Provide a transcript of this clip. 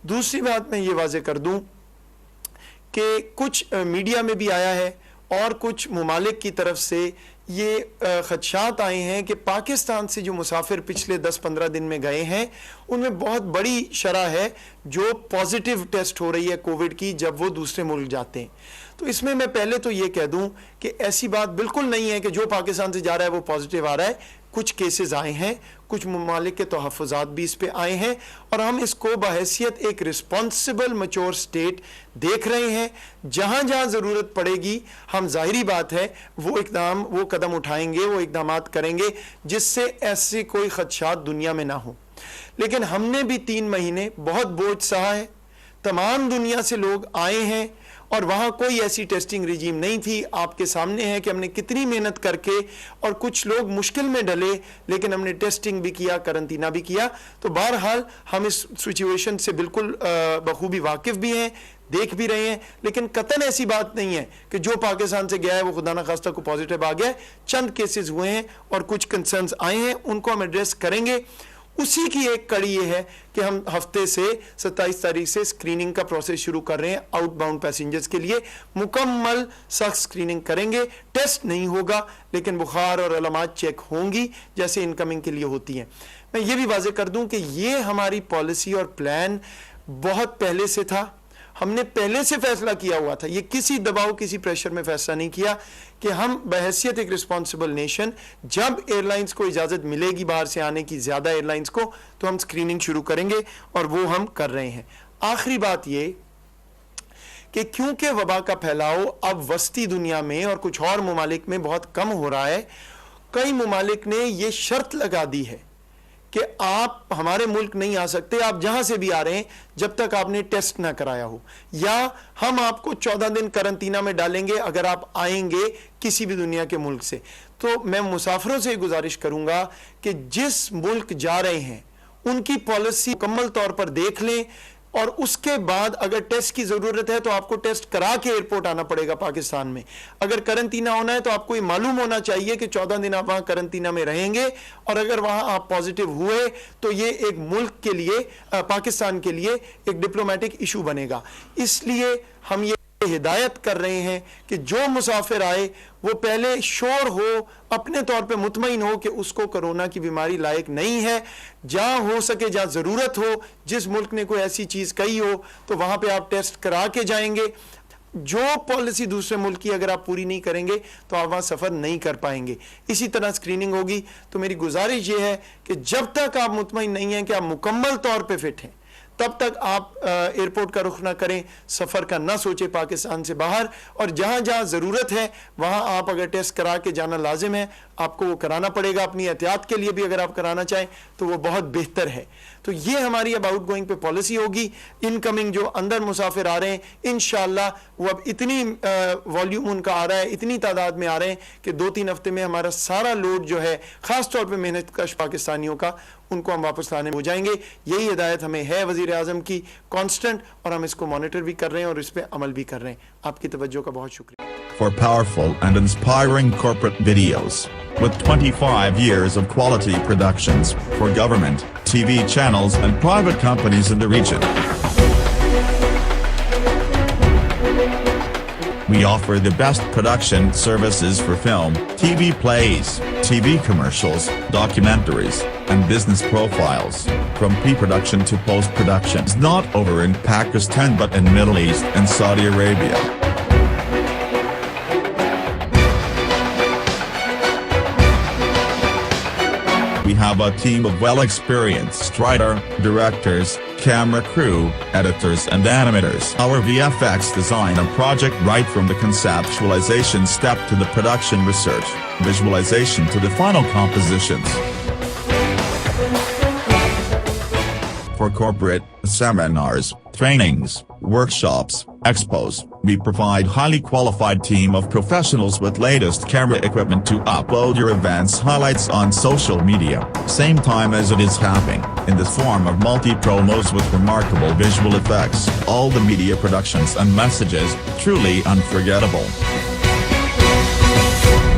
دوسری بات میں یہ واضح کر دوں کہ کچھ میڈیا میں بھی آیا ہے اور کچھ ممالک کی طرف سے یہ خدشات آئے ہیں کہ پاکستان سے جو مسافر پچھلے 10-15 دن میں گئے ہیں ان میں بہت بڑی شرح ہے جو پازیٹیو ٹیسٹ ہو رہی ہے کووڈ کی جب وہ دوسرے ملک جاتے ہیں. تو اس میں پہلے تو یہ کہہ دوں کہ ایسی بات بالکل نہیں ہے کہ جو پاکستان سے جا رہا ہے وہ پازیٹیو آ رہا ہے. کچھ کیسز آئے ہیں, کچھ ممالک کے تحفظات بھی اس پہ آئے ہیں, اور ہم اس کو بحیثیت ایک رسپانسبل میچور سٹیٹ دیکھ رہے ہیں. جہاں جہاں ضرورت پڑے گی ہم ظاہری بات ہے وہ قدم اٹھائیں گے, وہ اقدامات کریں گے جس سے ایسے کوئی خدشات دنیا میں نہ ہوں. لیکن ہم نے بھی 3 مہینے بہت بوجھ سہا ہے. تمام دنیا سے لوگ آئے ہیں اور وہاں کوئی ایسی ٹیسٹنگ رجیم نہیں تھی. آپ کے سامنے ہے کہ ہم نے کتنی محنت کر کے, اور کچھ لوگ مشکل میں ڈلے لیکن ہم نے ٹیسٹنگ بھی کیا, قرنطینہ بھی کیا. تو بہرحال ہم اس سچویشن سے بالکل بخوبی واقف بھی ہیں, دیکھ بھی رہے ہیں. لیکن قطعاً ایسی بات نہیں ہے کہ جو پاکستان سے گیا ہے وہ خدا نخواستہ کو پازیٹیو آ گیا ہے. چند کیسز ہوئے ہیں اور کچھ کنسرنز آئے ہیں, ان کو ہم ایڈریس کریں گے. اسی کی ایک کڑی یہ ہے کہ ہم ہفتے سے 27 تاریخ سے اسکریننگ کا پروسیس شروع کر رہے ہیں. آؤٹ باؤنڈ پیسنجرز کے لیے مکمل سخت اسکریننگ کریں گے. ٹیسٹ نہیں ہوگا لیکن بخار اور علامات چیک ہوں گی جیسے انکمنگ کے لیے ہوتی ہیں. میں یہ بھی واضح کر دوں کہ یہ ہماری پالیسی اور پلان بہت پہلے سے تھا. ہم نے پہلے سے فیصلہ کیا ہوا تھا, یہ کسی دباؤ کسی پریشر میں فیصلہ نہیں کیا کہ ہم بحیثیت ایک رسپانسبل نیشن جب ایئر لائنز کو اجازت ملے گی باہر سے آنے کی, زیادہ ایئر لائنز کو, تو ہم اسکریننگ شروع کریں گے اور وہ ہم کر رہے ہیں. آخری بات یہ کہ کیونکہ وبا کا پھیلاؤ اب وسطی دنیا میں اور کچھ اور ممالک میں بہت کم ہو رہا ہے, کئی ممالک نے یہ شرط لگا دی ہے کہ آپ ہمارے ملک نہیں آ سکتے, آپ جہاں سے بھی آ رہے ہیں جب تک آپ نے ٹیسٹ نہ کرایا ہو, یا ہم آپ کو 14 دن قرنطینہ میں ڈالیں گے اگر آپ آئیں گے کسی بھی دنیا کے ملک سے. تو میں مسافروں سے گزارش کروں گا کہ جس ملک جا رہے ہیں ان کی پالیسی مکمل طور پر دیکھ لیں, اور اس کے بعد اگر ٹیسٹ کی ضرورت ہے تو آپ کو ٹیسٹ کرا کے ایئرپورٹ آنا پڑے گا پاکستان میں. اگر قرنطینہ ہونا ہے تو آپ کو یہ معلوم ہونا چاہیے کہ 14 دن آپ وہاں قرنطینہ میں رہیں گے, اور اگر وہاں آپ پازیٹیو ہوئے تو یہ ایک ملک کے لیے, پاکستان کے لیے ایک ڈپلومیٹک ایشو بنے گا. اس لیے ہم یہ ہدایت کر رہے ہیں کہ جو مسافر آئے وہ پہلے شور ہو, اپنے طور پہ مطمئن ہو کہ اس کو کرونا کی بیماری لائق نہیں ہے. جہاں ہو سکے, جہاں ضرورت ہو, جس ملک نے کوئی ایسی چیز کہی ہو تو وہاں پہ آپ ٹیسٹ کرا کے جائیں گے. جو پالیسی دوسرے ملک کی اگر آپ پوری نہیں کریں گے تو آپ وہاں سفر نہیں کر پائیں گے. اسی طرح اسکریننگ ہوگی. تو میری گزارش یہ ہے کہ جب تک آپ مطمئن نہیں ہیں کہ آپ مکمل طور پہ فٹ ہیں تب تک آپ ایئرپورٹ کا رخ نہ کریں, سفر کا نہ سوچیں پاکستان سے باہر. اور جہاں جہاں ضرورت ہے وہاں آپ اگر ٹیسٹ کرا کے جانا لازم ہے آپ کو وہ کرانا پڑے گا. اپنی احتیاط کے لیے بھی اگر آپ کرانا چاہیں تو وہ بہت بہتر ہے. تو یہ ہماری اب آؤٹ گوئنگ پہ پالیسی ہوگی. انکمنگ جو اندر مسافر آ رہے ہیں انشاءاللہ وہ اب اتنی والیوم ان کا آ رہا ہے, اتنی تعداد میں آ رہے ہیں کہ 2-3 ہفتے میں ہمارا سارا لوڈ جو ہے خاص طور پہ محنت کش پاکستانیوں کا, ان کو ہم واپس لانے ہو جائیں گے. یہی ہدایت ہمیں ہے وزیر اعظم کی کانسٹنٹ, اور ہم اس کو مانیٹر بھی کر رہے ہیں اور اس پہ عمل بھی کر رہے ہیں. آپ کی توجہ کا بہت شکریہ. For powerful and inspiring corporate videos with 25 years of quality productions for government, TV channels and private companies in the region. We offer the best production services for film, TV plays, TV commercials, documentaries, and business profiles. From pre-production to post-production. It's not over in Pakistan but in Middle East and Saudi Arabia. We have a team of well-experienced writer, directors, camera crew, editors and animators. Our VFX design a project right from the conceptualization step to the production research, visualization to the final compositions. For corporate seminars, trainings, workshops, expos, we provide highly qualified team of professionals with latest camera equipment to upload your events highlights on social media, same time as it is happening, in the form of multi-promos with remarkable visual effects. All the media productions and messages, truly unforgettable.